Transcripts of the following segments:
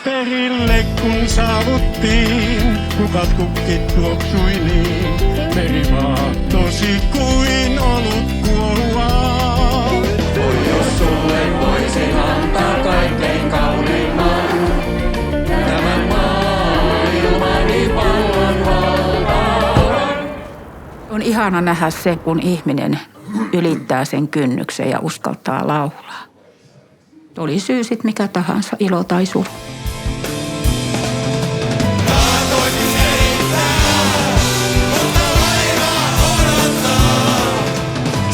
Perille kun saavuttiin, kukat kukkit tuoksui niin. Meri vaahtosi kuin olut kuohuaa. Voi jos sulle voisin antaa kaikkein kauneimman, tämän maailmani pallon valtaan. On ihana nähdä se, kun ihminen ylittää sen kynnyksen ja uskaltaa laulaa. Oli syy sit mikä tahansa, ilo tai suru.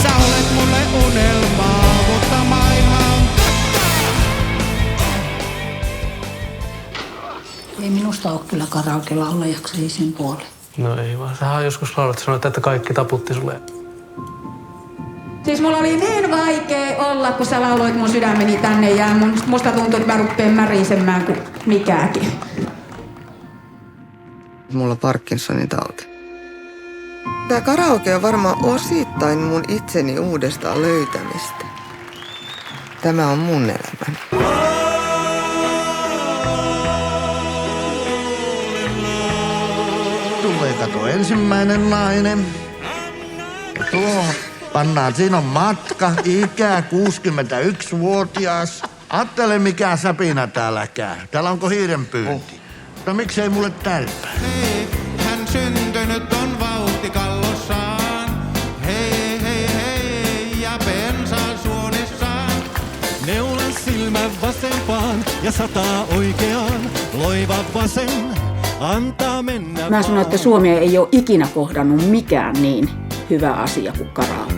Sä olet mulle unelmaa, mutta maailman. Ei minusta ole kyllä karaoke-laulajaksi sen puoli. No ei vaan. Sähän joskus laulat sanoit, että kaikki taputti sulle. Siis mulla oli niin vaikea olla, kun sä lauloit mun sydämeni tänne ja musta tuntui, että mä ruppeen märisemään kuin mikäkin. Mulla on Parkinsonin tauti. Tää karaoke on varmaan osittain mun itseni uudestaan löytämistä. Tämä on mun elämäni. Tulee kato ensimmäinen nainen. Ja tuo pannaan, siinä on matka, ikä 61-vuotias. Ajattele mikä säpinä täällä käy. Täällä onko hiirenpyynti? No miksei mulle tälpää? Hei, hän syntynyt on vauhtikallossaan. Hei, hei, hei, ja bensan suonissaan. Neulan silmä vasempaan ja sataa oikeaan. Loiva vasen antaa mennä. Mä sanoin, että Suomi ei ole ikinä kohdannut mikään niin hyvä asia kuin karaoke.